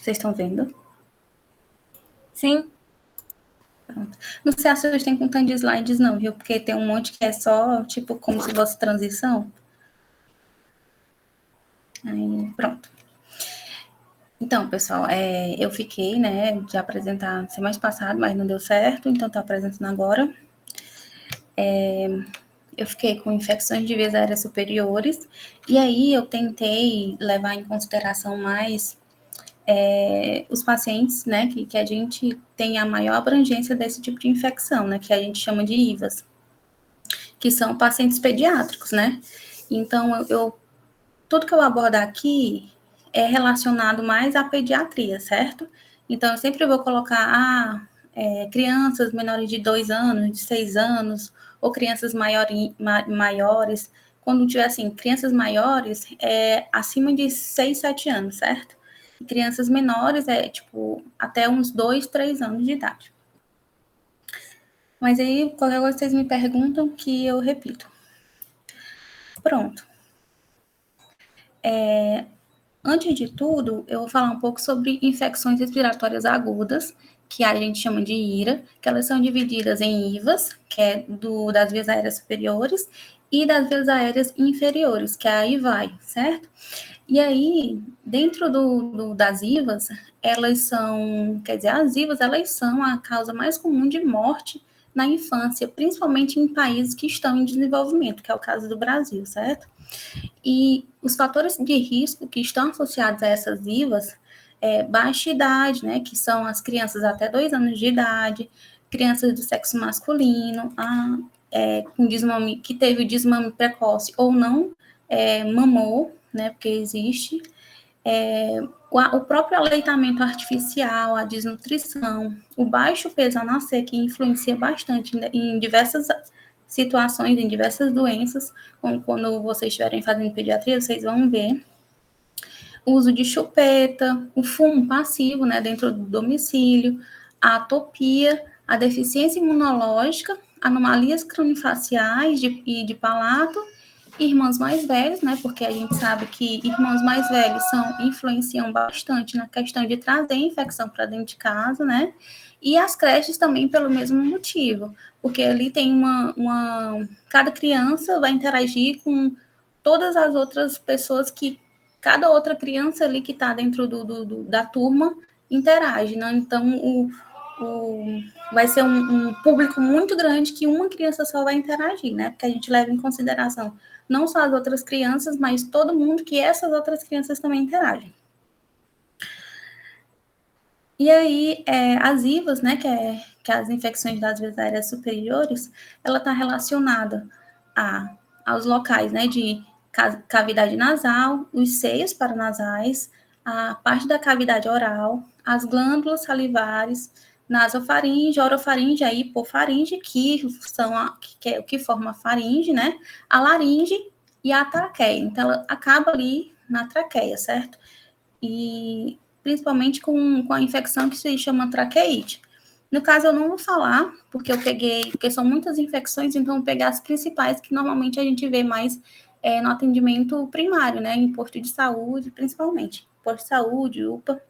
Vocês estão vendo? Sim. Pronto. Não se assustem com tanto de slides, não, viu? Porque tem um monte que é só, tipo, como se fosse transição. Aí, pronto. Então, pessoal, eu fiquei, né, de apresentar semana passada, mas não deu certo, então estou apresentando agora. Eu fiquei com infecções de vias aéreas superiores, e aí eu tentei levar em consideração mais os pacientes, né, que a gente tem a maior abrangência desse tipo de infecção, né, que a gente chama de IVAs, que são pacientes pediátricos, né. Então, tudo que eu abordar aqui é relacionado mais à pediatria, certo? Então, eu sempre vou colocar crianças menores de 2 anos, de 6 anos, ou crianças maiores. Quando tiver, assim, crianças maiores, acima de 6, 7 anos, certo? E crianças menores, até uns 2, 3 anos de idade. Mas aí, qualquer coisa vocês me perguntam que eu repito. Pronto. Antes de tudo, eu vou falar um pouco sobre infecções respiratórias agudas, que a gente chama de IRA, que elas são divididas em IVAs, que é das vias aéreas superiores, e das vias aéreas inferiores, que é a IVAI, certo? E aí, dentro das IVAs, as IVAs, elas são a causa mais comum de morte na infância, principalmente em países que estão em desenvolvimento, que é o caso do Brasil, certo? E os fatores de risco que estão associados a essas IVAs baixa idade, né, que são as crianças até 2 anos de idade, crianças do sexo masculino, com desmame, que teve desmame precoce ou não mamou, né, porque existe, o próprio aleitamento artificial, a desnutrição, o baixo peso ao nascer, que influencia bastante em diversas situações, em diversas doenças, como quando vocês estiverem fazendo pediatria, vocês vão ver. O uso de chupeta, o fumo passivo, né, dentro do domicílio, a atopia, a deficiência imunológica, anomalias crâniofaciais e de palato, irmãos mais velhos, né, porque a gente sabe que irmãos mais velhos influenciam bastante na questão de trazer infecção para dentro de casa, né, e as creches também pelo mesmo motivo, porque ali tem cada criança vai interagir com todas as outras pessoas que cada outra criança ali que está dentro da turma interage, né? Então, vai ser um público muito grande que uma criança só vai interagir, né? Porque a gente leva em consideração não só as outras crianças, mas todo mundo que essas outras crianças também interagem. E aí, as IVAs, né, que é as infecções das vias aéreas superiores, ela está relacionada aos locais, né, de cavidade nasal, os seios paranasais, a parte da cavidade oral, as glândulas salivares, nasofaringe, orofaringe, a hipofaringe, que é o que forma a faringe, né, a laringe e a traqueia. Então, ela acaba ali na traqueia, certo? E principalmente com a infecção que se chama traqueite. No caso, eu não vou falar, porque são muitas infecções, então eu vou pegar as principais que normalmente a gente vê mais no atendimento primário, né, em posto de saúde, principalmente. Posto de saúde, UPA.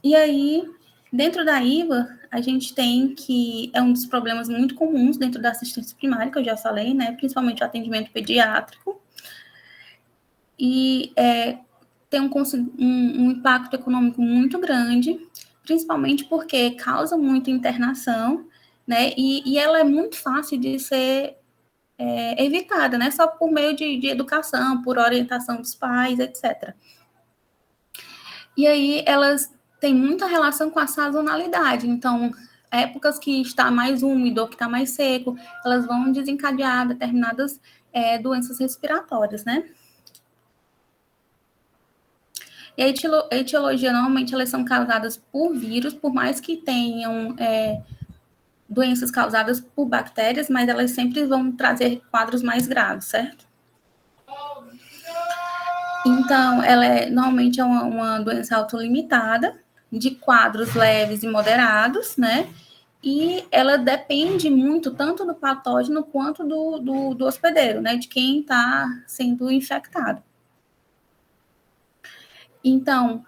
E aí, dentro da IVA, a gente tem que é um dos problemas muito comuns dentro da assistência primária, que eu já falei, né, principalmente o atendimento pediátrico. E tem um impacto econômico muito grande, principalmente porque causa muita internação, né? E ela é muito fácil de ser evitada, né? Só por meio de educação, por orientação dos pais, etc. E aí elas têm muita relação com a sazonalidade. Então, épocas que está mais úmido ou que está mais seco, elas vão desencadear determinadas doenças respiratórias, né? E a etiologia, normalmente, elas são causadas por vírus, por mais que tenham doenças causadas por bactérias, mas elas sempre vão trazer quadros mais graves, certo? Então, normalmente é uma doença autolimitada, de quadros leves e moderados, né? E ela depende muito tanto do patógeno quanto do hospedeiro, né? De quem está sendo infectado. Então,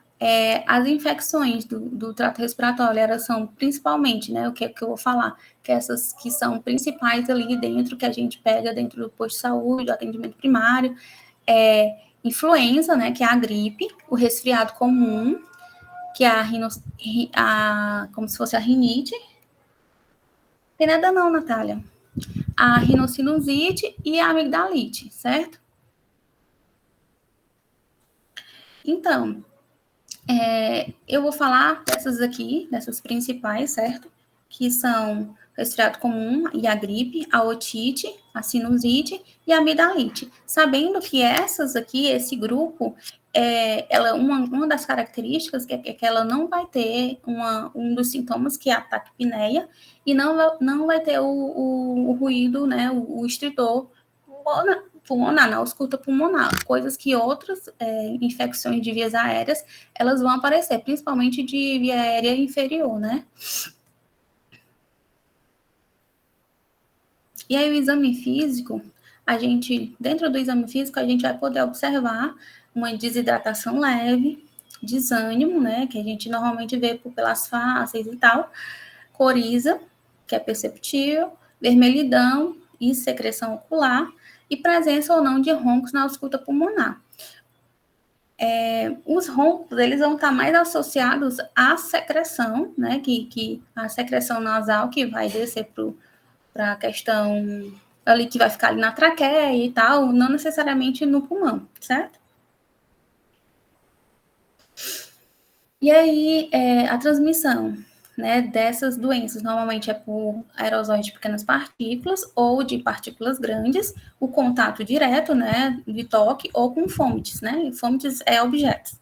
as infecções do trato respiratório, elas são principalmente, né, o que eu vou falar, que essas que são principais ali dentro, que a gente pega dentro do posto de saúde, do atendimento primário, influenza, né, que é a gripe, o resfriado comum, que é como se fosse a rinite. Tem nada não, Natália. A rinocinusite e a amigdalite, certo? Então, eu vou falar dessas aqui, dessas principais, certo? Que são o resfriado comum e a gripe, a otite, a sinusite e a amidalite. Sabendo que essas aqui, esse grupo, uma das características é que ela não vai ter um dos sintomas, que é a taquipneia, e não vai ter o ruído, né, o estritor pulmonar, na ausculta pulmonar, coisas que outras infecções de vias aéreas, elas vão aparecer, principalmente de via aérea inferior, né? E aí o exame físico, dentro do exame físico, a gente vai poder observar uma desidratação leve, desânimo, né, que a gente normalmente vê pelas faces e tal, coriza, que é perceptível, vermelhidão e secreção ocular, e presença ou não de roncos na ausculta pulmonar. Os roncos, eles vão estar mais associados à secreção, né, que a secreção nasal que vai descer para a questão ali que vai ficar ali na traqueia e tal, não necessariamente no pulmão, certo? E aí, a transmissão, né, dessas doenças normalmente é por aerosóis de pequenas partículas ou de partículas grandes, o contato direto, né, de toque ou com fomites, né? E fomites é objetos.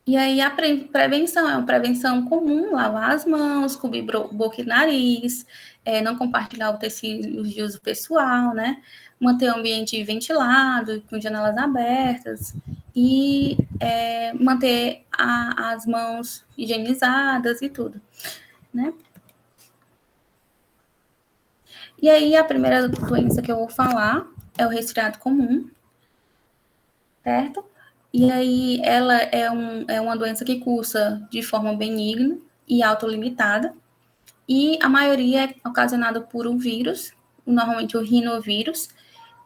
E aí a prevenção é uma prevenção comum, lavar as mãos, cobrir boca e nariz, não compartilhar utensílios de uso pessoal, né? Manter o ambiente ventilado, com janelas abertas e manter as mãos higienizadas e tudo, né? E aí a primeira doença que eu vou falar é o resfriado comum, certo? E aí ela é uma doença que cursa de forma benigna e autolimitada, e a maioria é ocasionada por um vírus, normalmente o rinovírus,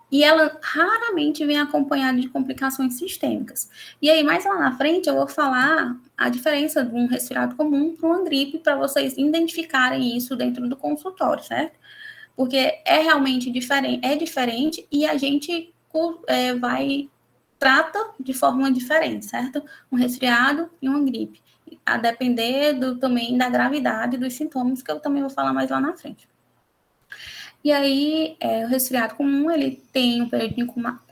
e ela raramente vem acompanhada de complicações sistêmicas. E aí, mais lá na frente, eu vou falar a diferença de um resfriado comum para uma gripe, para vocês identificarem isso dentro do consultório, certo? Porque é realmente diferente e a gente trata de forma diferente, certo? Um resfriado e uma gripe, a depender também da gravidade dos sintomas, que eu também vou falar mais lá na frente. E aí, o resfriado comum, ele tem um período de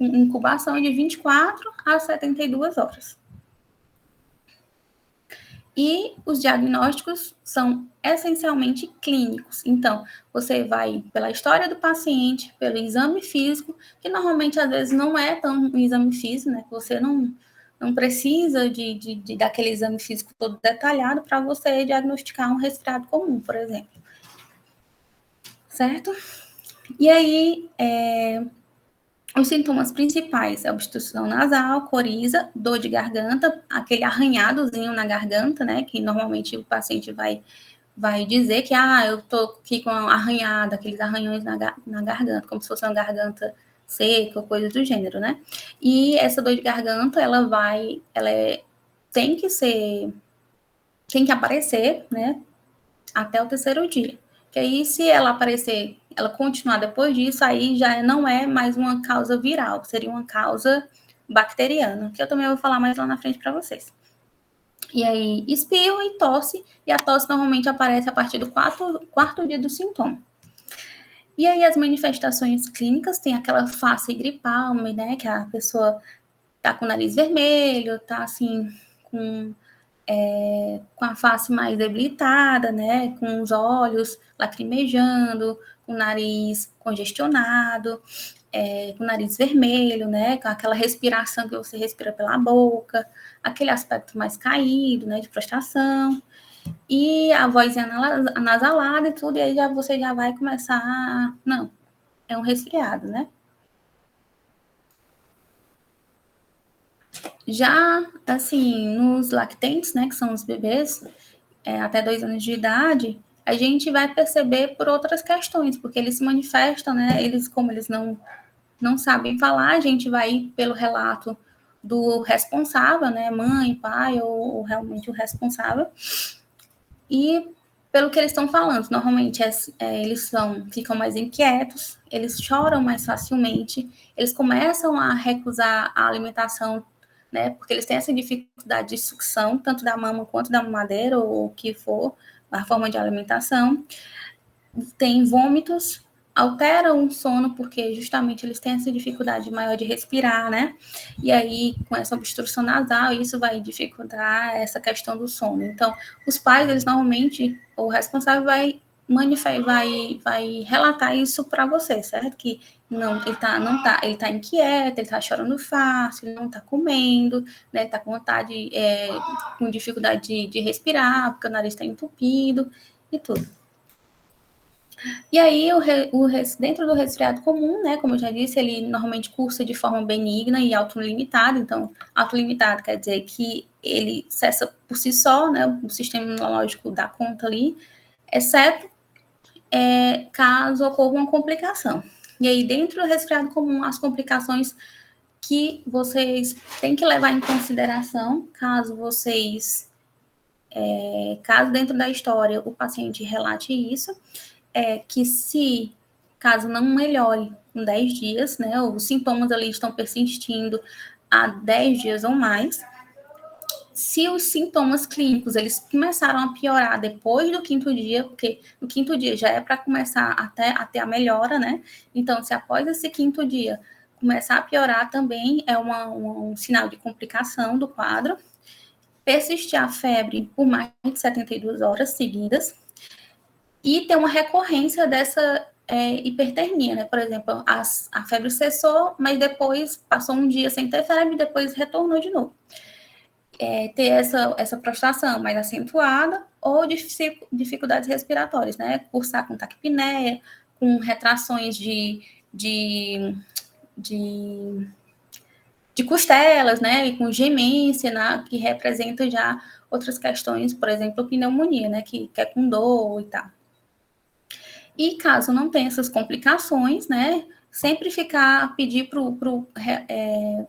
incubação de 24 a 72 horas. E os diagnósticos são essencialmente clínicos. Então, você vai pela história do paciente, pelo exame físico, que normalmente às vezes não é tão um exame físico, né? Você não precisa daquele exame físico todo detalhado para você diagnosticar um resfriado comum, por exemplo. Certo? E aí, os sintomas principais é obstrução nasal, coriza, dor de garganta, aquele arranhadozinho na garganta, né? Que normalmente o paciente vai dizer que, eu tô aqui com arranhado, aqueles arranhões na garganta, como se fosse uma garganta seca, coisa do gênero, né? E essa dor de garganta, tem que aparecer, né? Até o terceiro dia. Que aí, se ela aparecer, ela continuar depois disso, aí já não é mais uma causa viral, seria uma causa bacteriana, que eu também vou falar mais lá na frente para vocês. E aí, espirro e tosse, e a tosse normalmente aparece a partir do quarto dia do sintoma. E aí, as manifestações clínicas, tem aquela face gripal, né, que a pessoa tá com o nariz vermelho, tá assim, com a face mais debilitada, né, com os olhos lacrimejando, com o nariz congestionado, com o nariz vermelho, né, com aquela respiração que você respira pela boca, aquele aspecto mais caído, né, de prostração, e a voz anasalada e tudo, e aí você já vai começar, não, é um resfriado, né? Já, assim, nos lactentes, né, que são os bebês, até 2 anos de idade, a gente vai perceber por outras questões, porque eles se manifestam, né, como eles não sabem falar, a gente vai pelo relato do responsável, né, mãe, pai, ou realmente o responsável, e pelo que eles estão falando, normalmente eles ficam mais inquietos, eles choram mais facilmente, eles começam a recusar a alimentação, né, porque eles têm essa dificuldade de sucção, tanto da mama quanto da mamadeira, ou o que for, a forma de alimentação. Tem vômitos, alteram o sono, porque justamente eles têm essa dificuldade maior de respirar, né? E aí, com essa obstrução nasal, isso vai dificultar essa questão do sono. Então, os pais, eles normalmente, o responsável vai relatar isso para você, certo? Que não, ele tá inquieto, ele tá chorando fácil, ele não tá comendo, né? Tá com vontade, com dificuldade de respirar, porque o nariz está entupido e tudo. E aí, dentro do resfriado comum, né, como eu já disse, ele normalmente cursa de forma benigna e autolimitada. Então, autolimitado quer dizer que ele cessa por si só, né, o sistema imunológico dá conta ali, exceto caso ocorra uma complicação. E aí, dentro do resfriado comum, as complicações que vocês têm que levar em consideração, caso dentro da história o paciente relate isso, que caso não melhore em 10 dias, né, os sintomas ali estão persistindo há 10 dias ou mais, se os sintomas clínicos eles começaram a piorar depois do 5º dia, porque no 5º dia já é para começar até a ter a melhora, né? Então, se após esse 5º dia começar a piorar, também é um sinal de complicação do quadro. Persistir a febre por mais de 72 horas seguidas, e ter uma recorrência dessa hipertermia, né? Por exemplo, a febre cessou, mas depois passou um dia sem ter febre e depois retornou de novo. Ter essa prostração mais acentuada ou dificuldades respiratórias, né? Cursar com taquipneia, com retrações de costelas, né? E com gemência, né? Que representa já outras questões, por exemplo, pneumonia, né? Que é com dor e tal. E caso não tenha essas complicações, né, sempre pedir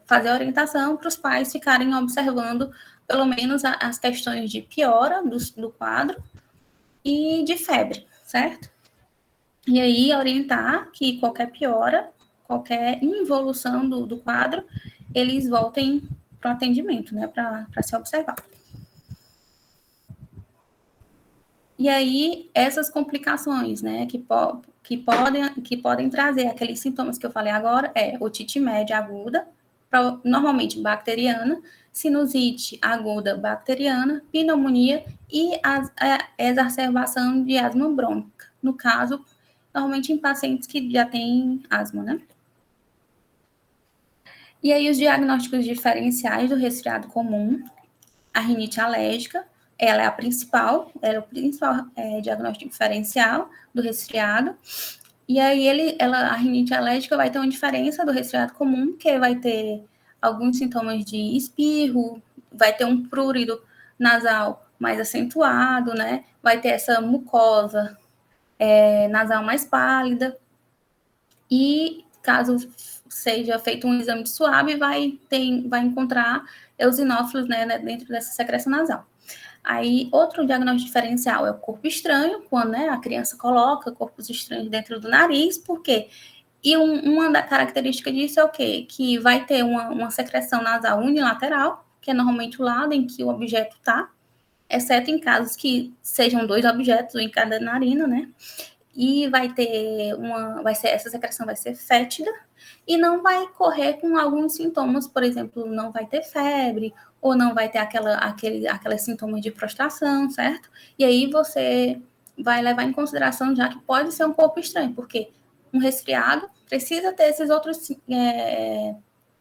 fazer a orientação para os pais ficarem observando pelo menos as questões de piora do quadro e de febre, certo? E aí orientar que qualquer piora, qualquer involução do quadro, eles voltem para o atendimento, né, para se observar. E aí, essas complicações, né, que podem trazer aqueles sintomas que eu falei agora, otite média aguda, normalmente bacteriana, sinusite aguda bacteriana, pneumonia e a exacerbação de asma brônquica. No caso, normalmente em pacientes que já têm asma, né? E aí, os diagnósticos diferenciais do resfriado comum, a rinite alérgica, ela é o principal diagnóstico diferencial do resfriado. E aí, a rinite alérgica vai ter uma diferença do resfriado comum, que vai ter alguns sintomas de espirro, vai ter um prurido nasal mais acentuado, né? Vai ter essa mucosa nasal mais pálida. E caso seja feito um exame de suave, vai encontrar eosinófilos, né, dentro dessa secreção nasal. Aí, outro diagnóstico diferencial é o corpo estranho, quando, né, a criança coloca corpos estranhos dentro do nariz, por quê? E uma da característica disso é o quê? Que vai ter uma secreção nasal unilateral, que é normalmente o lado em que o objeto está, exceto em casos que sejam 2 objetos em cada narina, né? E essa secreção vai ser fétida e não vai correr com alguns sintomas, por exemplo, não vai ter febre ou não vai ter aqueles sintomas de prostração, certo? E aí você vai levar em consideração já que pode ser um corpo estranho, porque um resfriado precisa ter esses outros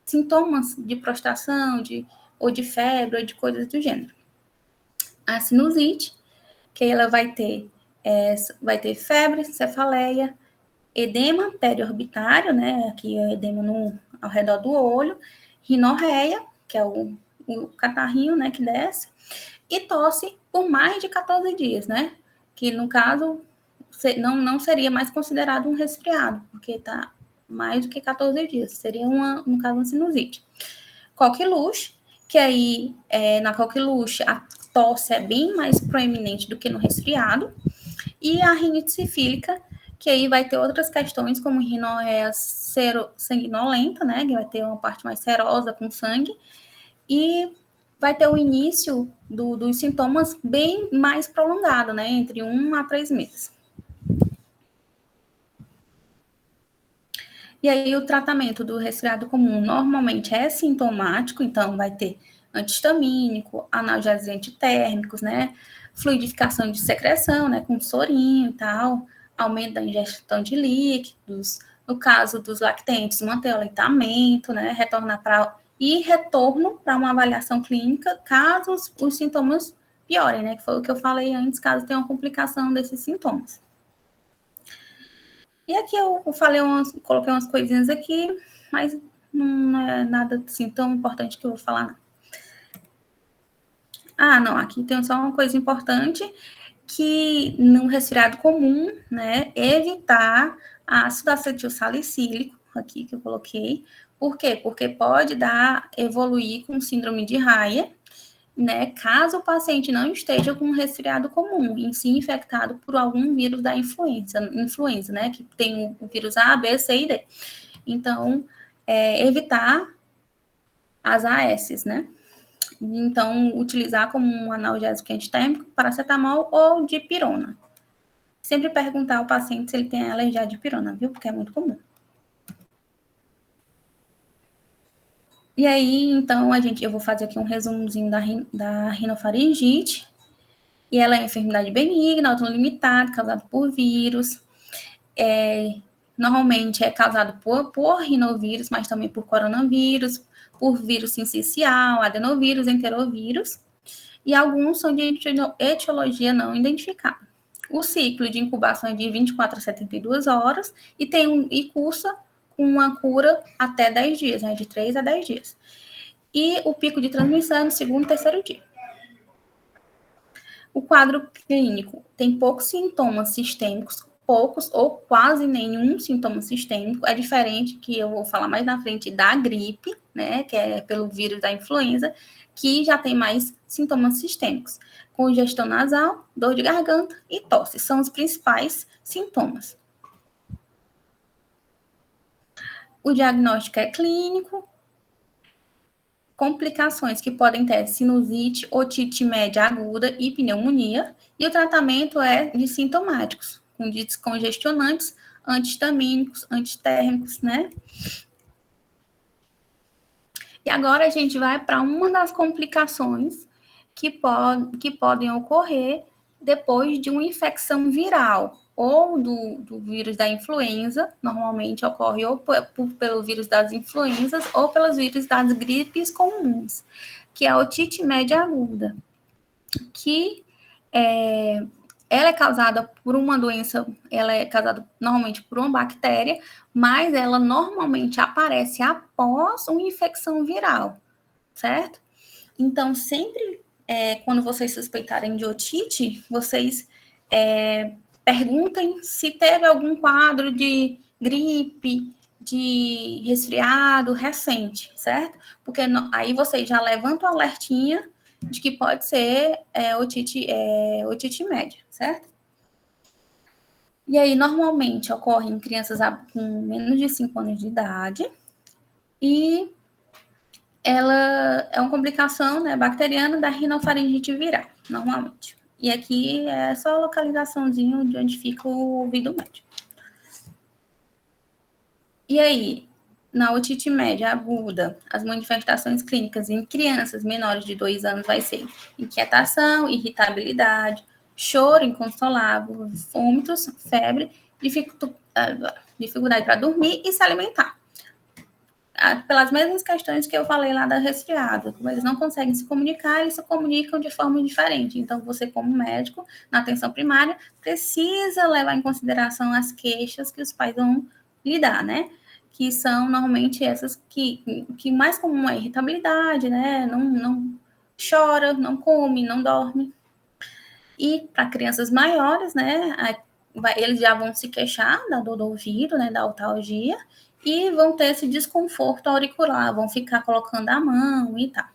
sintomas de prostração, ou de febre, ou de coisas do gênero. A sinusite, que ela vai ter febre, cefaleia, edema periorbitário, né? Aqui é edema ao redor do olho, rinorreia, que é o catarrinho, né, que desce, e tosse por mais de 14 dias, né? Que no caso não seria mais considerado um resfriado, porque tá mais do que 14 dias, seria no caso uma sinusite. Coqueluche, que aí na coqueluche a tosse é bem mais proeminente do que no resfriado, e a rinite sifílica, que aí vai ter outras questões, como rinorreia sanguinolenta, né, que vai ter uma parte mais serosa com sangue, e vai ter o início dos sintomas bem mais prolongado, né, entre 1 a 3 meses. E aí o tratamento do resfriado comum normalmente é sintomático, então vai ter antihistamínico, analgésicos térmicos, né, fluidificação de secreção, né, com sorinho e tal, aumento da ingestão de líquidos, no caso dos lactentes, manter o aleitamento, né, retorno para uma avaliação clínica, caso os sintomas piorem, né, que foi o que eu falei antes, caso tenha uma complicação desses sintomas. E aqui eu coloquei umas coisinhas aqui, mas não é nada assim tão importante que eu vou falar. Não, aqui tem só uma coisa importante, que no resfriado comum, né, evitar ácido acetil salicílico, aqui que eu coloquei. Por quê? Porque pode evoluir com síndrome de Raya, né, caso o paciente não esteja com um resfriado comum, em si infectado por algum vírus da influenza, né, que tem o vírus A, B, C e D. Então, evitar as AS, né? Então, utilizar como um analgésico antitérmico, paracetamol ou dipirona. Sempre perguntar ao paciente se ele tem alergia à dipirona, viu? Porque é muito comum. E aí, então, eu vou fazer aqui um resumozinho da rinofaringite. E ela é uma enfermidade benigna, autolimitada, causada por vírus. Normalmente é causado por rinovírus, mas também por coronavírus, por vírus sincicial, adenovírus, enterovírus. E alguns são de etiologia não identificada. O ciclo de incubação é de 24 a 72 horas e cursa com uma cura até 10 dias, né, de 3 a 10 dias. E o pico de transmissão é no segundo e terceiro dia. O quadro clínico tem poucos sintomas sistêmicos, poucos ou quase nenhum sintoma sistêmico. É diferente, que eu vou falar mais na frente, da gripe, né, que é pelo vírus da influenza, que já tem mais sintomas sistêmicos. Congestão nasal, dor de garganta e tosse são os principais sintomas. O diagnóstico é clínico. Complicações que podem ter sinusite, otite média aguda e pneumonia. E o tratamento é de sintomáticos, com descongestionantes, antihistamínicos, antitérmicos, né? E agora a gente vai para uma das complicações que podem ocorrer depois de uma infecção viral, ou do vírus da influenza, normalmente ocorre ou pelo vírus das influenzas, ou pelos vírus das gripes comuns, que é a otite média aguda, que ela é causada por uma doença, ela é causada normalmente por uma bactéria, mas ela normalmente aparece após uma infecção viral, certo? Então, sempre quando vocês suspeitarem de otite, vocês perguntem se teve algum quadro de gripe, de resfriado recente, certo? Porque aí vocês já levantam o alertinha de que pode ser otite média, certo? E aí, normalmente, ocorre em crianças com menos de 5 anos de idade e ela é uma complicação, né, bacteriana da rinofaringite viral, normalmente. E aqui é só a localizaçãozinho de onde fica o ouvido médio. E aí, na otite média aguda, as manifestações clínicas em crianças menores de 2 anos vai ser inquietação, irritabilidade, choro inconsolável, vômitos, febre, dificuldade para dormir e se alimentar. Pelas mesmas questões que eu falei lá da resfriada, como eles não conseguem se comunicar, eles se comunicam de forma diferente. Então, você, como médico, na atenção primária, precisa levar em consideração as queixas que os pais vão lidar, né? que são normalmente essas que mais comum é irritabilidade, né? Não chora, não come, não dorme. E para crianças maiores, né, eles já vão se queixar da dor do ouvido, né, da otalgia, e vão ter esse desconforto auricular, vão ficar colocando a mão e tal.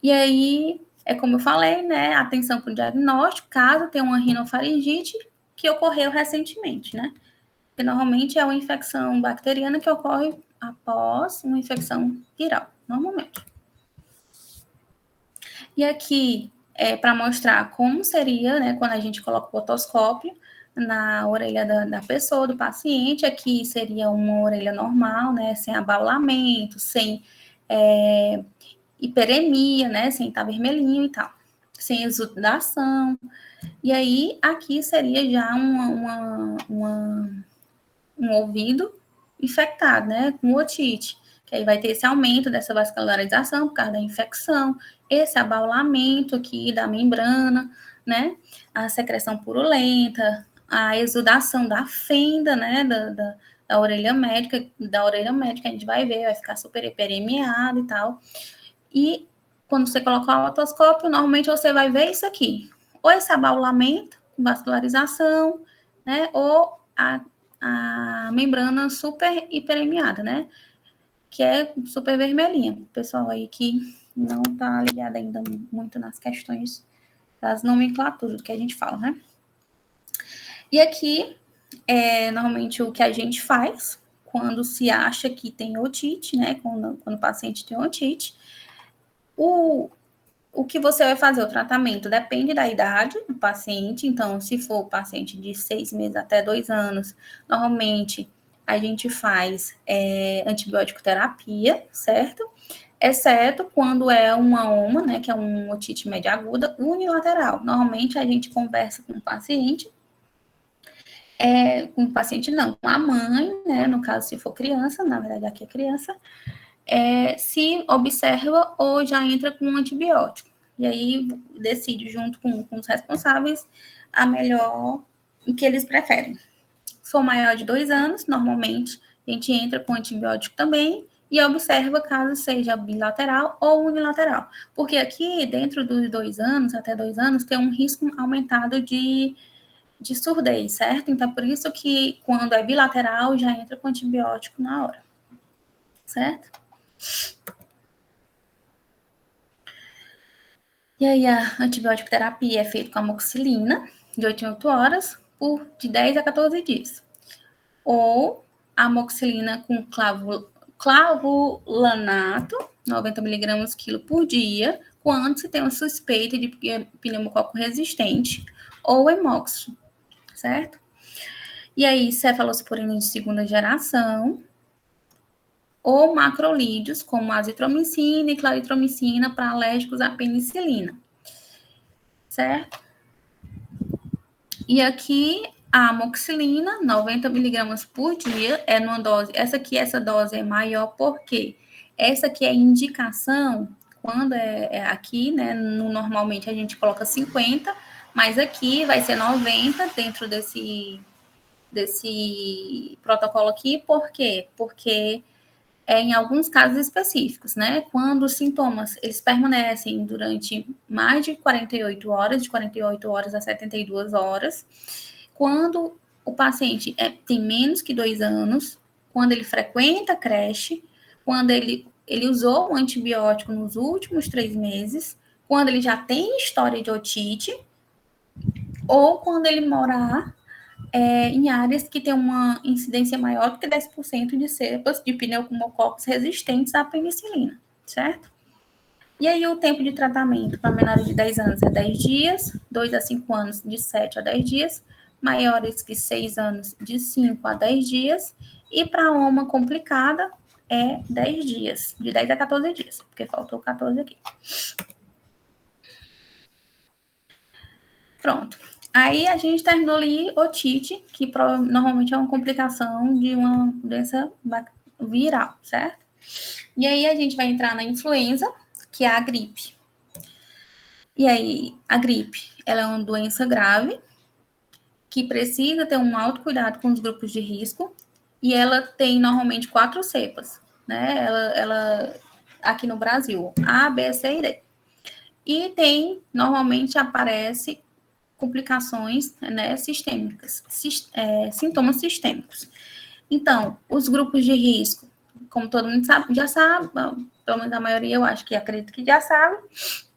E aí, é como eu falei, né, atenção para o diagnóstico, caso tenha uma rinofaringite que ocorreu recentemente, né? Porque normalmente é uma infecção bacteriana que ocorre após uma infecção viral, normalmente. E aqui, para mostrar como seria, né, quando a gente coloca o otoscópio na orelha da pessoa, do paciente, aqui seria uma orelha normal, né, sem abaulamento, sem hiperemia, né, sem estar vermelhinho e tal, sem exudação. E aí, aqui seria já um ouvido infectado, né, com otite, que aí vai ter esse aumento dessa vascularização por causa da infecção, esse abaulamento aqui da membrana, né, a secreção purulenta, a exudação da fenda, né, da orelha médica, a gente vai ver, vai ficar super hiperemiado e tal. E quando você colocar o otoscópio, normalmente você vai ver isso aqui, ou esse abaulamento, vascularização, né, ou a membrana super hiperemiada, né? Que é super vermelhinha. O pessoal aí que não tá ligado ainda muito nas questões das nomenclaturas do que a gente fala, né? E aqui, normalmente o que a gente faz quando se acha que tem otite, né? Quando o paciente tem otite, o que você vai fazer? O tratamento depende da idade do paciente. Então, se for paciente de 6 meses até 2 anos, normalmente a gente faz antibiótico terapia, certo? Exceto quando é uma OMA, né, que é um otite média aguda unilateral. Normalmente a gente conversa com o paciente, com o paciente não, com a mãe, né, no caso se for criança, na verdade aqui é criança, se observa ou já entra com um antibiótico. E aí decide junto com os responsáveis a melhor que eles preferem. Se for maior de 2 anos, normalmente a gente entra com antibiótico também e observa caso seja bilateral ou unilateral. Porque aqui, dentro dos 2 anos, até 2 anos, tem um risco aumentado de surdez, certo? Então, por isso que quando é bilateral, já entra com antibiótico na hora, certo? E aí, a antibiótico terapia é feita com amoxicilina, de 8 em 8 horas, de 10 a 14 dias. Ou amoxicilina com clavulanato, 90 miligramas quilo por dia, quando se tem uma suspeita de pneumococo resistente, ou hemóxido, certo? E aí, cefalosporina de segunda geração, ou macrolídeos, como azitromicina e claritromicina para alérgicos à penicilina, certo? E aqui a amoxicilina, 90 miligramas por dia, é numa dose. Essa dose é maior porque essa aqui é indicação, quando aqui, né? Normalmente a gente coloca 50, mas aqui vai ser 90 dentro desse protocolo aqui. Por quê? Porque em alguns casos específicos, né? Quando os sintomas eles permanecem durante mais de 48 horas, de 48 horas a 72 horas, quando o paciente tem menos que 2 anos, quando ele frequenta a creche, quando ele usou um antibiótico nos últimos 3 meses, quando ele já tem história de otite, ou quando ele morar em áreas que tem uma incidência maior do que 10% de cepas de pneumococos resistentes à penicilina, certo? E aí o tempo de tratamento para menores de 10 anos é 10 dias, 2 a 5 anos de 7 a 10 dias, maiores que 6 anos de 5 a 10 dias, e para uma complicada é 10 dias, de 10 a 14 dias, porque faltou 14 aqui. Pronto. Aí a gente terminou ali otite, que normalmente é uma complicação de uma doença viral, certo? E aí a gente vai entrar na influenza, que é a gripe. E aí, a gripe, ela é uma doença grave, que precisa ter um alto cuidado com os grupos de risco, e ela tem normalmente 4 cepas, né? Ela aqui no Brasil, A, B, C e D. E normalmente aparece complicações, né, sistêmicas, sintomas sistêmicos. Então, os grupos de risco, como todo mundo sabe, já sabe, pelo menos a maioria eu acho que acredito que já sabe,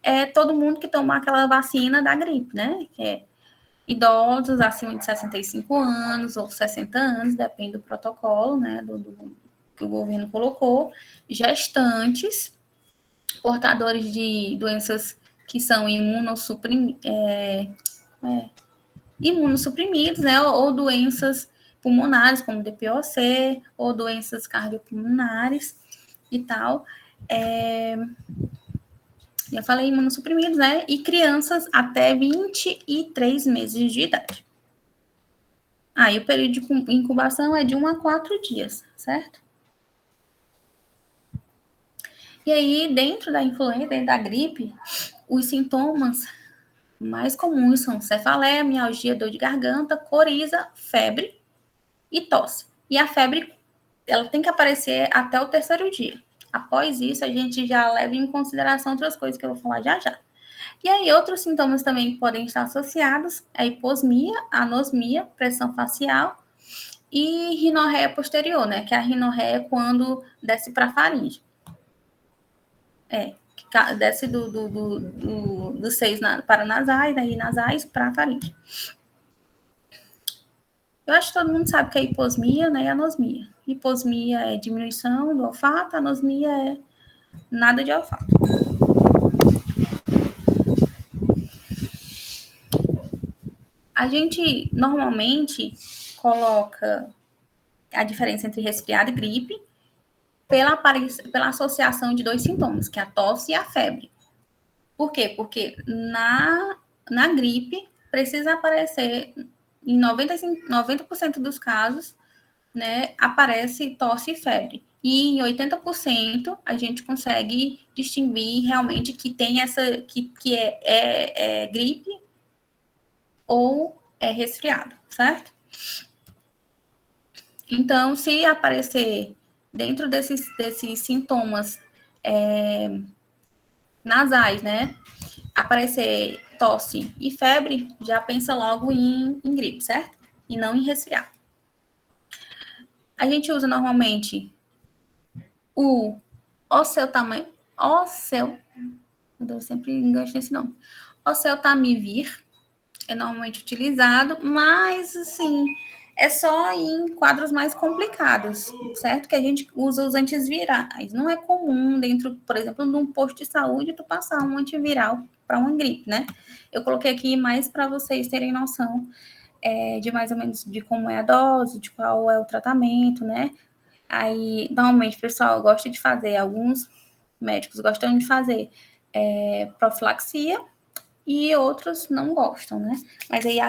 é todo mundo que tomou aquela vacina da gripe, né? Que é idosos acima de 65 anos ou 60 anos, depende do protocolo, né, que o governo colocou, gestantes, portadores de doenças que são imunossuprimidos, né, ou doenças pulmonares, como DPOC, ou doenças cardiopulmonares e tal. Já falei imunossuprimidos, né, e crianças até 23 meses de idade. Aí o período de incubação é de 1 a 4 dias, certo? E aí, dentro da influenza, dentro da gripe, os sintomas mais comuns são cefaleia, mialgia, dor de garganta, coriza, febre e tosse. E a febre, ela tem que aparecer até o 3º dia. Após isso, a gente já leva em consideração outras coisas que eu vou falar já já. E aí, outros sintomas também podem estar associados a hiposmia, anosmia, pressão facial e rinorreia posterior, né? Que a rinorreia é quando desce para a faringe. Desce dos seios paranasais, daí nasais para a faringe. Eu acho que todo mundo sabe que é hiposmia, né, e anosmia. Hiposmia é diminuição do olfato, anosmia é nada de olfato. A gente normalmente coloca a diferença entre resfriado e gripe pela associação de 2 sintomas, que é a tosse e a febre. Por quê? Porque na gripe precisa aparecer, em 90% dos casos, né, aparece tosse e febre. E em 80% a gente consegue distinguir realmente que tem que é gripe ou é resfriado, certo? Então, se aparecer dentro desses sintomas nasais, né, aparecer tosse e febre, já pensa logo em gripe, certo? E não em resfriado. A gente usa normalmente o eu sempre engancho nesse nome. Oseltamivir é normalmente utilizado, mas, assim, é só em quadros mais complicados, certo? Que a gente usa os antivirais. Não é comum dentro, por exemplo, de um posto de saúde, tu passar um antiviral para uma gripe, né? Eu coloquei aqui mais para vocês terem noção de mais ou menos de como é a dose, de qual é o tratamento, né? Aí, normalmente, o pessoal gosta de fazer, alguns médicos gostam de fazer profilaxia, e outros não gostam, né? Mas aí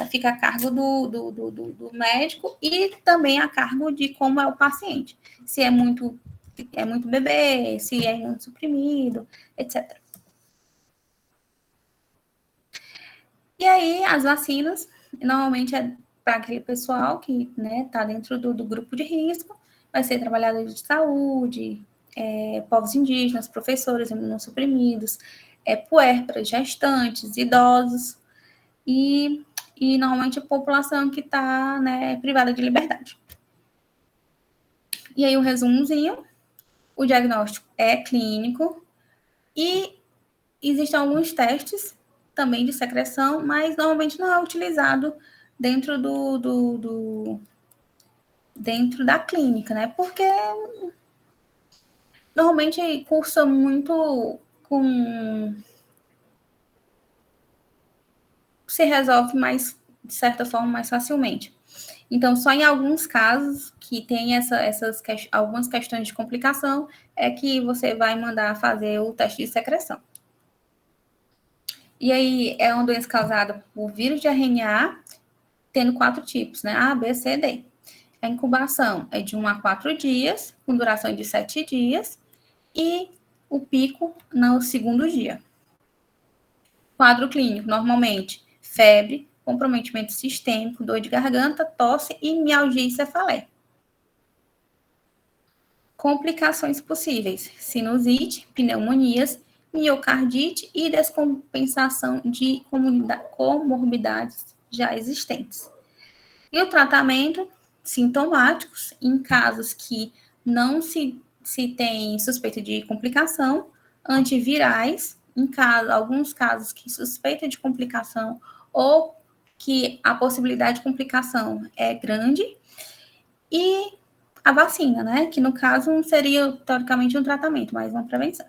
fica a cargo do médico e também a cargo de como é o paciente. Se é muito bebê, se é imunossuprimido, etc. E aí, as vacinas, normalmente é para aquele pessoal que, né, tá dentro do grupo de risco, vai ser trabalhadores de saúde, povos indígenas, professores imunossuprimidos, puérperas, gestantes, idosos e normalmente a população que está, né, privada de liberdade. E aí, um resumozinho, o diagnóstico é clínico e existem alguns testes também de secreção, mas normalmente não é utilizado dentro dentro da clínica, né? Porque normalmente cursa muito se resolve mais, de certa forma, mais facilmente. Então, só em alguns casos que tem algumas questões de complicação é que você vai mandar fazer o teste de secreção. E aí, é uma doença causada por vírus de RNA, tendo 4 tipos, né? A, B, C, D. A incubação é de 1 a 4 dias, com duração de 7 dias, e o pico no 2º dia. Quadro clínico, normalmente, febre, comprometimento sistêmico, dor de garganta, tosse e mialgia e cefaleia. Complicações possíveis: sinusite, pneumonias, miocardite e descompensação de comorbidades já existentes. E o tratamento: sintomáticos, em casos que não se tem suspeita de complicação, antivirais, em alguns casos que suspeita de complicação ou que a possibilidade de complicação é grande, e a vacina, né? Que no caso não seria, teoricamente, um tratamento, mas uma prevenção.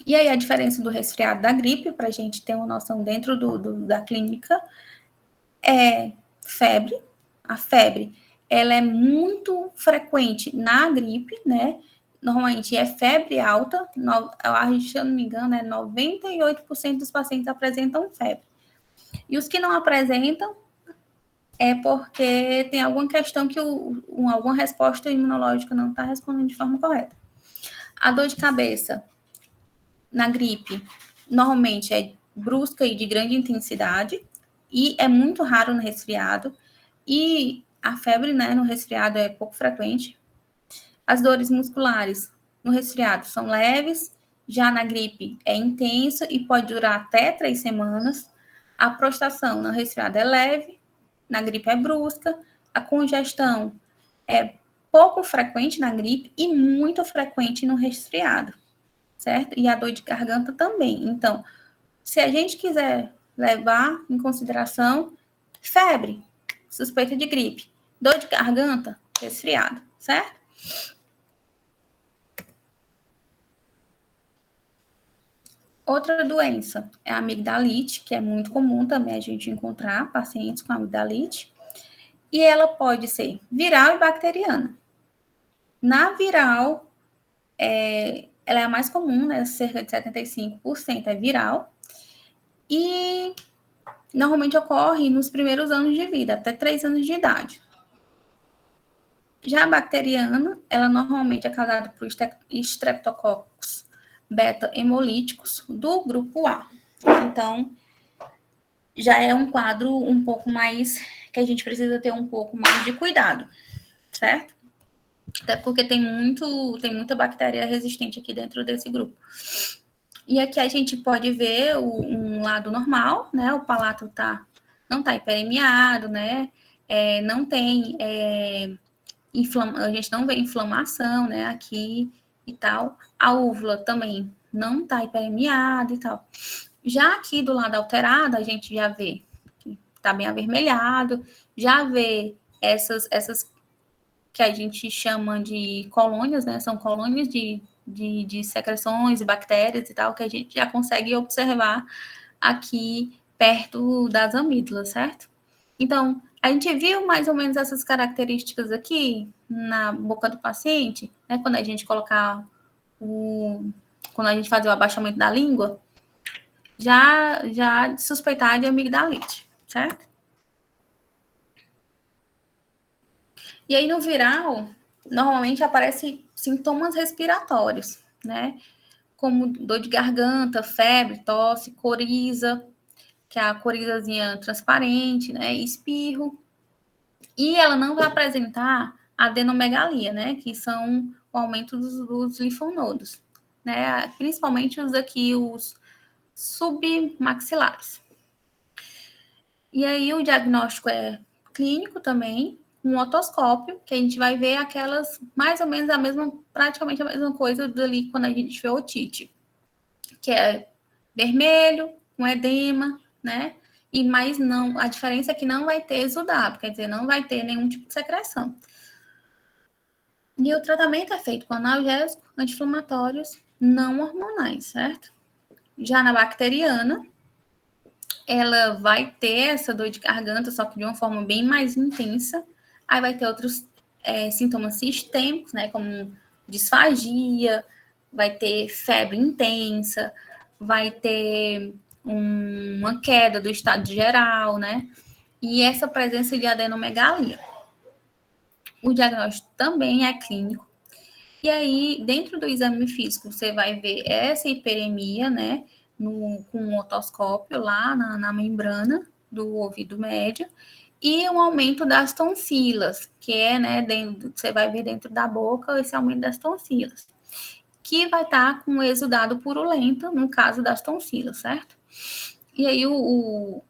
E aí a diferença do resfriado da gripe, para a gente ter uma noção dentro da clínica, é febre. A febre, ela é muito frequente na gripe, né? Normalmente é febre alta, se eu não me engano, 98% dos pacientes apresentam febre. E os que não apresentam é porque tem alguma questão que alguma resposta imunológica não está respondendo de forma correta. A dor de cabeça na gripe normalmente é brusca e de grande intensidade, e é muito raro no resfriado, e a febre, né, no resfriado é pouco frequente. As dores musculares no resfriado são leves, já na gripe é intenso e pode durar até 3 semanas. A prostração no resfriado é leve, na gripe é brusca. A congestão é pouco frequente na gripe e muito frequente no resfriado, certo? E a dor de garganta também. Então, se a gente quiser levar em consideração febre, suspeita de gripe, dor de garganta, resfriado, certo? Outra doença é a amigdalite, que é muito comum também a gente encontrar pacientes com amigdalite, e ela pode ser viral e bacteriana. Na viral, ela é a mais comum, né? Cerca de 75% é viral, e normalmente ocorre nos primeiros anos de vida, até 3 anos de idade. Já a bacteriana, ela normalmente é causada por estreptococcus beta-hemolíticos do grupo A. Então, já é um quadro um pouco mais, que a gente precisa ter um pouco mais de cuidado, certo? Até porque tem muita bactéria resistente aqui dentro desse grupo. E aqui a gente pode ver um lado normal, né? O palato não está hiperemiado, né? Não tem a gente não vê inflamação, né? Aqui e tal. A úvula também não está hiperemiada e tal. Já aqui do lado alterado, a gente já vê que está bem avermelhado, já vê essas que a gente chama de colônias, né? São colônias de secreções e bactérias e tal, que a gente já consegue observar aqui perto das amígdalas, certo? Então, a gente viu mais ou menos essas características aqui na boca do paciente, né? Quando a gente colocar quando a gente fazer o abaixamento da língua, já suspeitar de amigdalite, certo? E aí, no viral, normalmente aparecem sintomas respiratórios, né? Como dor de garganta, febre, tosse, coriza, que é a corizazinha transparente, né? Espirro. E ela não vai apresentar adenomegalia, né? Que são o aumento dos linfonodos, né? Principalmente os submaxilares. E aí o diagnóstico é clínico também, um otoscópio, que a gente vai ver aquelas, mais ou menos praticamente a mesma coisa dali quando a gente vê otite, que é vermelho, com edema, né? E mais não, a diferença é que não vai ter exudado, quer dizer, não vai ter nenhum tipo de secreção. E o tratamento é feito com analgésicos, anti-inflamatórios, não hormonais, certo? Já na bacteriana, ela vai ter essa dor de garganta, só que de uma forma bem mais intensa. Aí vai ter outros sintomas sistêmicos, né, como disfagia, vai ter febre intensa, vai ter uma queda do estado geral, né, e essa presença de adenomegalia. O diagnóstico também é clínico. E aí, dentro do exame físico, você vai ver essa hiperemia, né, com um otoscópio lá na membrana do ouvido médio, e um aumento das tonsilas, que é, né, você vai ver dentro da boca esse aumento das tonsilas, que vai estar com exudado purulento, no caso das tonsilas, certo? E aí o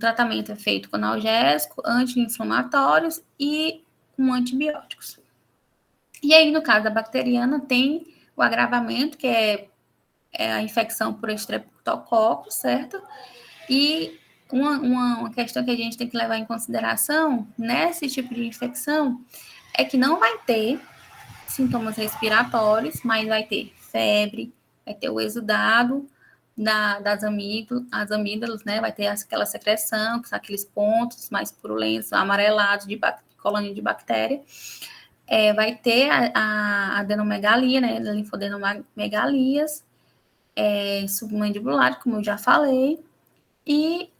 tratamento é feito com analgésico, anti-inflamatórios e com antibióticos. E aí, no caso da bacteriana, tem o agravamento, que é a infecção por estreptococcus, certo? E uma questão que a gente tem que levar em consideração nesse tipo de infecção é que não vai ter sintomas respiratórios, mas vai ter febre, vai ter o exudado das amígdalas, né? Vai ter aquela secreção, aqueles pontos mais purulentos, amarelados de colônia de bactéria. Vai ter a adenomegalia, né? Linfodenomegalias, submandibular, como eu já falei, e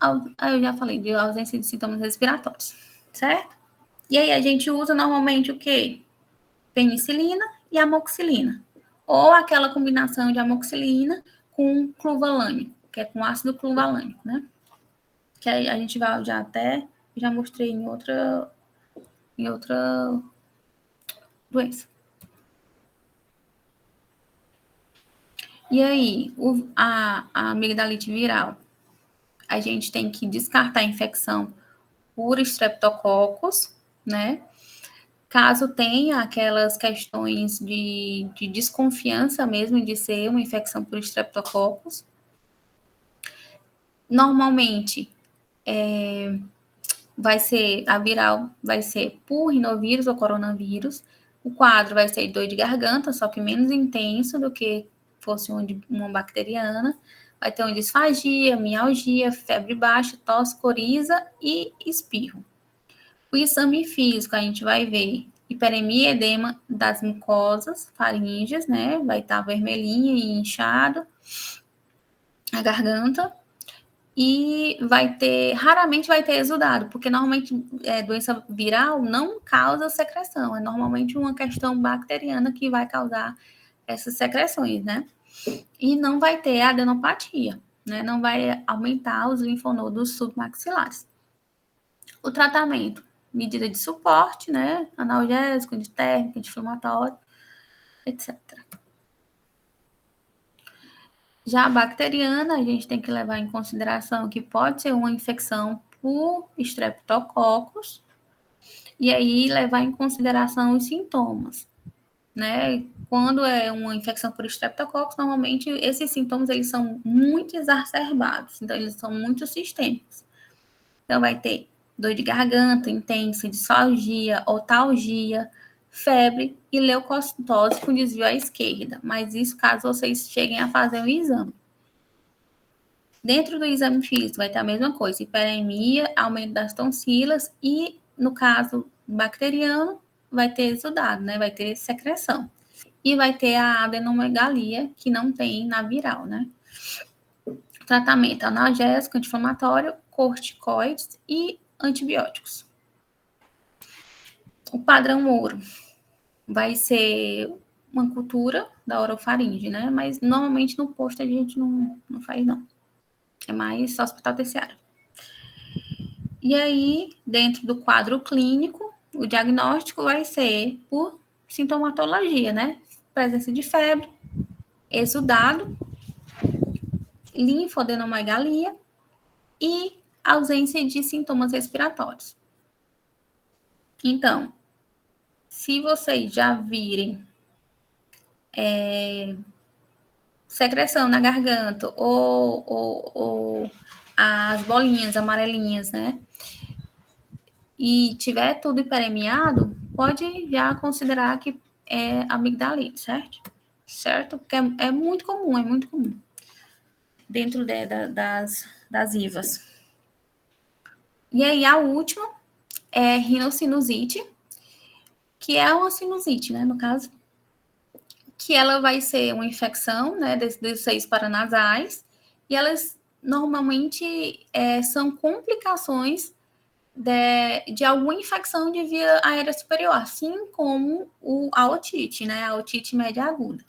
eu já falei de ausência de sintomas respiratórios, certo? E aí a gente usa normalmente o quê? Penicilina e amoxicilina. Ou aquela combinação de amoxicilina com cluvalânico, que é com ácido cluvalânico, né? Que aí a gente vai já mostrei em outra doença. E aí, a amigdalite viral, a gente tem que descartar a infecção por Streptococcus, né? Caso tenha aquelas questões de desconfiança mesmo de ser uma infecção por Streptococcus. Normalmente, a viral vai ser por rinovírus ou coronavírus. O quadro vai ser dor de garganta, só que menos intenso do que fosse uma bacteriana. Vai ter uma disfagia, mialgia, febre baixa, tosse, coriza e espirro. O exame físico, a gente vai ver hiperemia e edema das mucosas faríngeas, né? Vai estar vermelhinha e inchado a garganta. E raramente vai ter exudado, porque normalmente doença viral não causa secreção, é normalmente uma questão bacteriana que vai causar essas secreções, né? E não vai ter adenopatia, né? Não vai aumentar os linfonodos submaxilares. O tratamento, medida de suporte, né? Analgésico, antitérmico, anti-inflamatório, etc. Já a bacteriana, a gente tem que levar em consideração que pode ser uma infecção por Streptococcus, e aí levar em consideração os sintomas, né? Quando é uma infecção por Streptococcus, normalmente esses sintomas eles são muito exacerbados, então eles são muito sistêmicos. Então vai ter dor de garganta intensa, disfagia, otalgia, febre e leucocitose com desvio à esquerda, mas isso caso vocês cheguem a fazer um exame. Dentro do exame físico vai ter a mesma coisa, hiperemia, aumento das tonsilas e, no caso bacteriano, vai ter exudado, né? Vai ter secreção. E vai ter a adenomegalia, que não tem na viral, né? Tratamento analgésico, anti-inflamatório, corticoides e antibióticos. O padrão ouro vai ser uma cultura da orofaringe, né? Mas normalmente no posto a gente não faz, não. É mais hospital terciário. E aí, dentro do quadro clínico, o diagnóstico vai ser por sintomatologia, né? Presença de febre, exudado, linfodenomegalia e ausência de sintomas respiratórios. Então, se vocês já virem secreção na garganta ou as bolinhas amarelinhas, né? E tiver tudo hiperemiado, pode já considerar que é amigdalite, certo? Certo? Porque é muito comum, dentro das IVAs. E aí, a última é rinocinusite, que é uma sinusite, né, no caso, que ela vai ser uma infecção, né, dos seios paranasais, e elas normalmente são complicações de alguma infecção de via aérea superior, assim como a otite, né, a otite média aguda.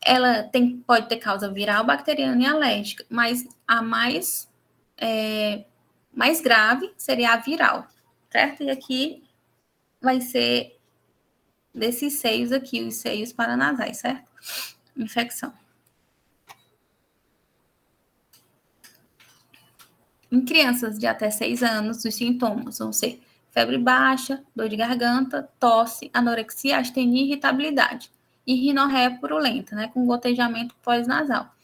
Ela pode ter causa viral, bacteriana e alérgica, mas a mais mais grave seria a viral, certo? E aqui vai ser desses seios aqui, os seios paranasais, certo? Infecção. Em crianças de até 6 anos, os sintomas vão ser febre baixa, dor de garganta, tosse, anorexia, astenia e irritabilidade. E rinorreia purulenta, né, com gotejamento pós-nasal.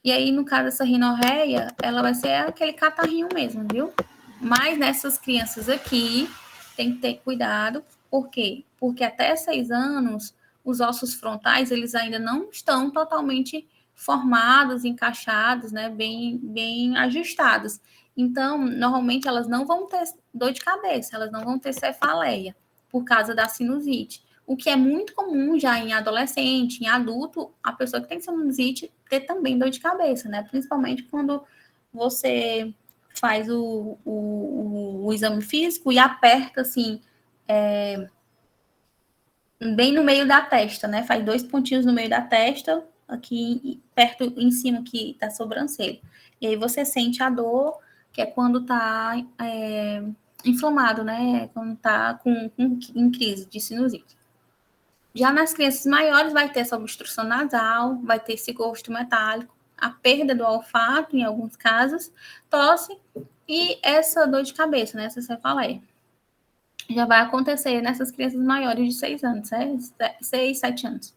E aí, no caso dessa rinorreia, ela vai ser aquele catarrinho mesmo, viu? Mas nessas crianças aqui, tem que ter cuidado. Por quê? Porque até 6 anos, os ossos frontais, eles ainda não estão totalmente formados, encaixados, né? Bem ajustados. Então, normalmente, elas não vão ter dor de cabeça, elas não vão ter cefaleia, por causa da sinusite. O que é muito comum já em adolescente, em adulto, a pessoa que tem sinusite ter também dor de cabeça, né? Principalmente quando você faz o exame físico e aperta, assim, bem no meio da testa, né? Faz 2 pontinhos no meio da testa, aqui perto, em cima aqui da sobrancelha. E aí você sente a dor, que é quando tá inflamado, né? Quando tá em crise de sinusite. Já nas crianças maiores vai ter essa obstrução nasal, vai ter esse gosto metálico, a perda do olfato em alguns casos, tosse e essa dor de cabeça, né, essa cefaleia. Já vai acontecer nessas crianças maiores de 6 anos, 6, 7 anos.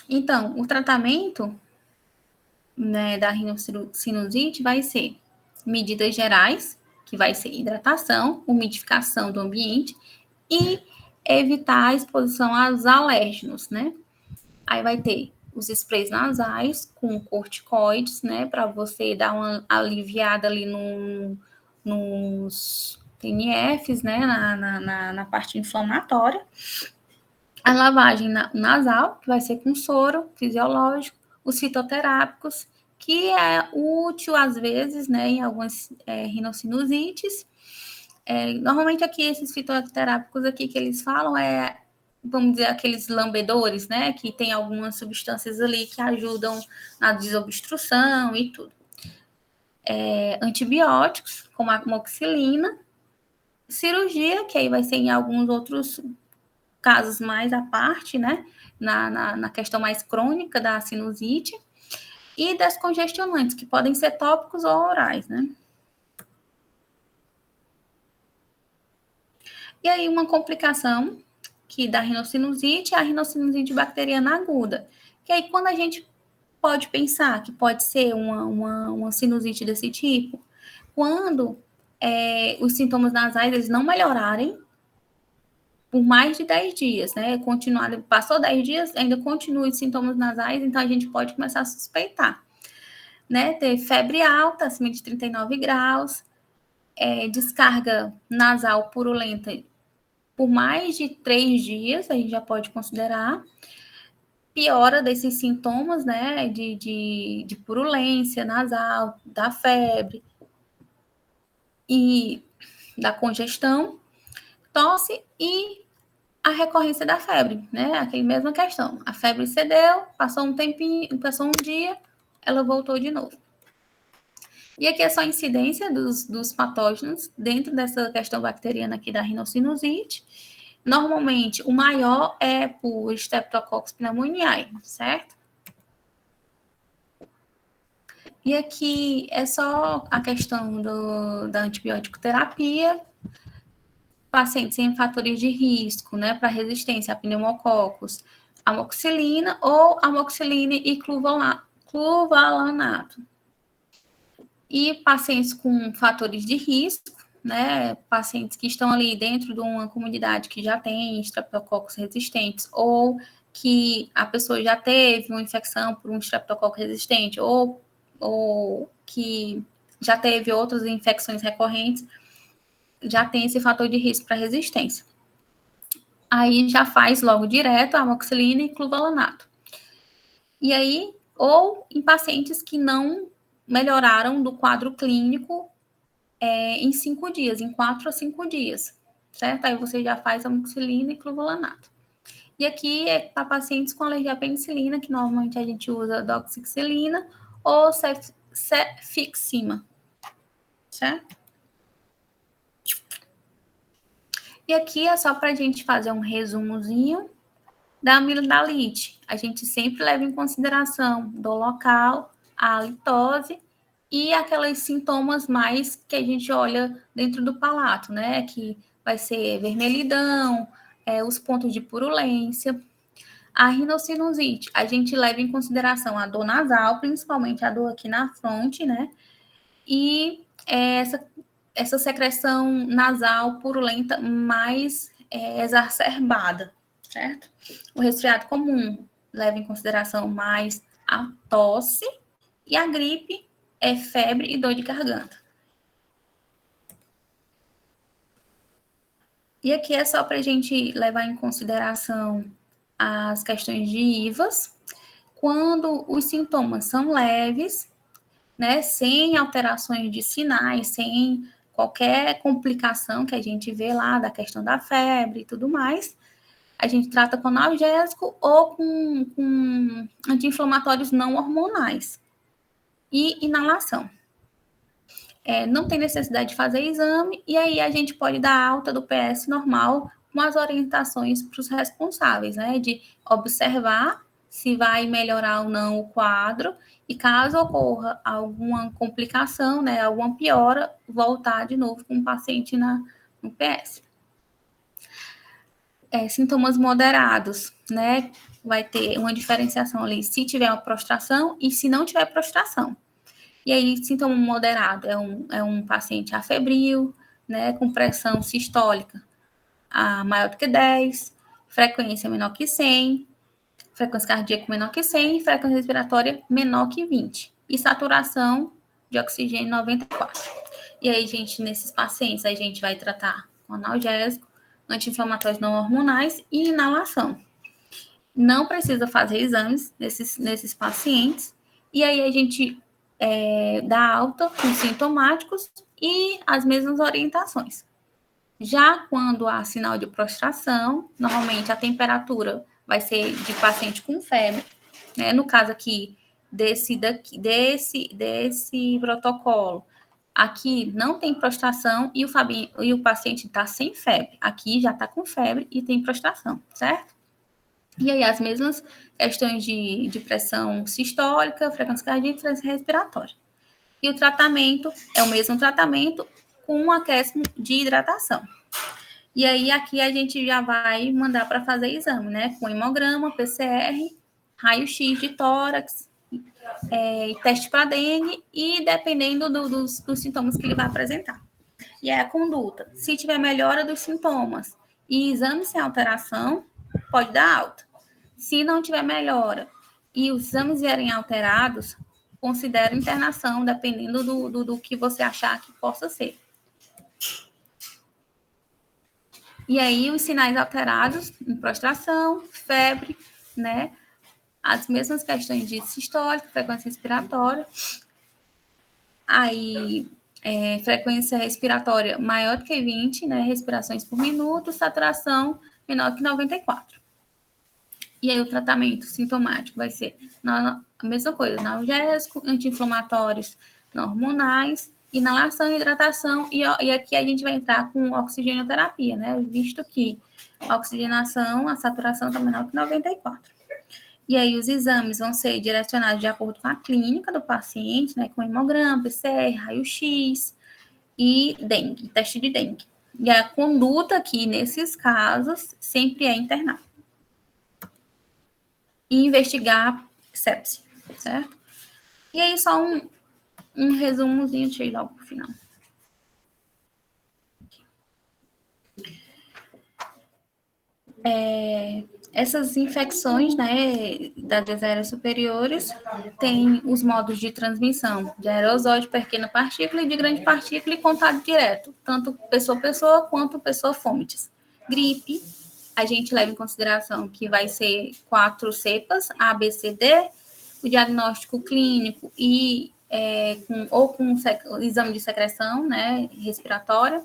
Então, o tratamento, né, da rinocinusite vai ser medidas gerais, que vai ser hidratação, umidificação do ambiente e evitar a exposição aos alérgenos, né? Aí vai ter os sprays nasais com corticoides, né? Para você dar uma aliviada ali nos TNFs, né? Na parte inflamatória. A lavagem nasal, que vai ser com soro fisiológico. Os fitoterápicos, que é útil às vezes, né? Em algumas rinocinusites. Normalmente aqui, esses fitoterápicos aqui que eles falam vamos dizer, aqueles lambedores, né? Que tem algumas substâncias ali que ajudam na desobstrução e tudo. Antibióticos, como a amoxicilina. Cirurgia, que aí vai ser em alguns outros casos mais à parte, né? Na questão mais crônica da sinusite. E descongestionantes, que podem ser tópicos ou orais, né? E aí, uma complicação que da rinocinusite é a rinocinusite bacteriana aguda. Que aí, quando a gente pode pensar que pode ser uma sinusite desse tipo, quando os sintomas nasais eles não melhorarem por mais de 10 dias, né? Passou 10 dias, ainda continua os sintomas nasais, então a gente pode começar a suspeitar, né? Ter febre alta, acima de 39 graus, descarga nasal purulenta por mais de 3 dias, a gente já pode considerar. Piora desses sintomas, né, de purulência nasal, da febre e da congestão, tosse e a recorrência da febre, né, aquela mesma questão. A febre cedeu, passou um tempinho, passou um dia, ela voltou de novo. E aqui é só a incidência dos patógenos dentro dessa questão bacteriana aqui da rinocinusite. Normalmente, o maior é por Streptococcus pneumoniae, certo? E aqui é só a questão da antibiótico terapia, pacientes em fatores de risco, né, para resistência a pneumococos, amoxicilina ou amoxicilina e cluvalanato. E pacientes com fatores de risco, né, pacientes que estão ali dentro de uma comunidade que já tem estreptococos resistentes ou que a pessoa já teve uma infecção por um estreptococo resistente ou que já teve outras infecções recorrentes, já tem esse fator de risco para resistência. Aí já faz logo direto a amoxicilina e cluvalanato. E aí, ou em pacientes que não melhoraram do quadro clínico em 5 dias, em 4 a 5 dias, certo? Aí você já faz amoxicilina e cluvalanato. E aqui é para pacientes com alergia à penicilina, que normalmente a gente usa doxicilina ou cefixima, certo? E aqui é só para a gente fazer um resumozinho da amigdalite. A gente sempre leva em consideração do local, a halitose e aqueles sintomas mais que a gente olha dentro do palato, né? Que vai ser vermelhidão, os pontos de purulência. A rinocinusite, a gente leva em consideração a dor nasal, principalmente a dor aqui na fronte, né? E essa secreção nasal purulenta mais exacerbada, certo? O resfriado comum leva em consideração mais a tosse e a gripe é febre e dor de garganta. E aqui é só para a gente levar em consideração as questões de IVAs. Quando os sintomas são leves, né, sem alterações de sinais, sem qualquer complicação que a gente vê lá da questão da febre e tudo mais, a gente trata com analgésico ou com anti-inflamatórios não hormonais e inalação. Não tem necessidade de fazer exame, e aí a gente pode dar alta do PS normal com as orientações para os responsáveis, né, de observar se vai melhorar ou não o quadro, e caso ocorra alguma complicação, né, alguma piora, voltar de novo com o paciente no PS. Sintomas moderados, né, vai ter uma diferenciação ali se tiver uma prostração e se não tiver prostração. E aí, sintoma moderado é um paciente afebril, né, com pressão sistólica maior do que 10, frequência menor que 100, frequência cardíaca menor que 100, frequência respiratória menor que 20. E saturação de oxigênio 94. E aí, gente, nesses pacientes, a gente vai tratar com analgésico, anti-inflamatórios não hormonais e inalação. Não precisa fazer exames nesses pacientes. E aí, a gente dá alta com sintomáticos e as mesmas orientações. Já quando há sinal de prostração, normalmente a temperatura vai ser de paciente com febre, né? No caso aqui desse protocolo, aqui não tem prostração e o paciente está sem febre. Aqui já está com febre e tem prostração, certo? E aí as mesmas questões de pressão sistólica, frequência cardíaca e frequência respiratória. E o tratamento é o mesmo tratamento com um acréscimo de hidratação. E aí, aqui a gente já vai mandar para fazer exame, né? Com hemograma, PCR, raio-x de tórax, teste para dengue e dependendo dos sintomas que ele vai apresentar. E aí, a conduta. Se tiver melhora dos sintomas e exame sem alteração, pode dar alta. Se não tiver melhora e os exames vierem alterados, considera internação, dependendo do que você achar que possa ser. E aí, os sinais alterados, em prostração, febre, né? As mesmas questões de sistólica, frequência respiratória. Aí, frequência respiratória maior do que 20, né? Respirações por minuto, saturação menor que 94. E aí, o tratamento sintomático vai ser a mesma coisa, analgésico, anti-inflamatórios não hormonais, inalação, hidratação, e aqui a gente vai entrar com oxigenoterapia, né? Visto que a oxigenação, a saturação está menor que 94. E aí os exames vão ser direcionados de acordo com a clínica do paciente, né? Com hemograma, PCR, raio-x e dengue, teste de dengue. E a conduta aqui, nesses casos, sempre é internar. E investigar sepse, certo? E aí só um resumozinho, deixa eu ir logo pro final. Essas infecções, né, das vias aéreas superiores, tem os modos de transmissão, de aerosol, de pequena partícula e de grande partícula e contato direto, tanto pessoa-pessoa quanto pessoa-fômites. Gripe, a gente leva em consideração que vai ser 4 cepas, A, B, C, D, o diagnóstico clínico e com exame de secreção, né, respiratória.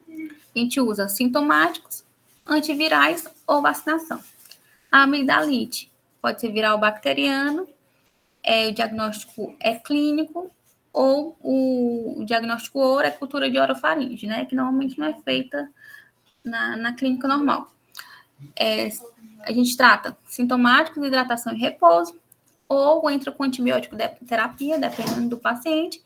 A gente usa sintomáticos, antivirais ou vacinação. A amigdalite pode ser viral bacteriano, o diagnóstico é clínico ou o diagnóstico ouro é cultura de orofaringe, né? Que normalmente não é feita na clínica normal. A gente trata sintomáticos, hidratação e repouso, ou entra com antibiótico terapia, dependendo do paciente,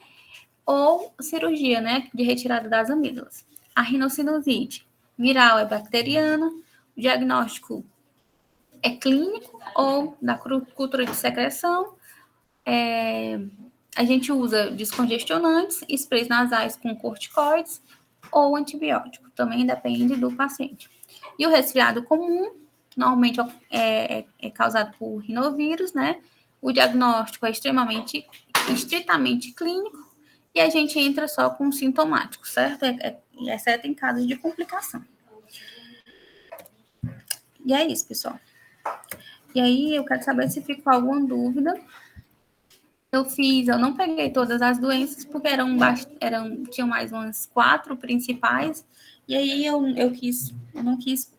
ou cirurgia, né, de retirada das amígdalas. A rinocinusite viral é bacteriana, o diagnóstico é clínico ou da cultura de secreção. A gente usa descongestionantes, sprays nasais com corticoides ou antibiótico, também depende do paciente. E o resfriado comum, normalmente é causado por rinovírus, né? O diagnóstico é estritamente clínico e a gente entra só com sintomático, certo? Exceto em casos de complicação. E é isso, pessoal. E aí, eu quero saber se ficou alguma dúvida. Eu não peguei todas as doenças, porque tinham mais umas 4 principais, e aí eu não quis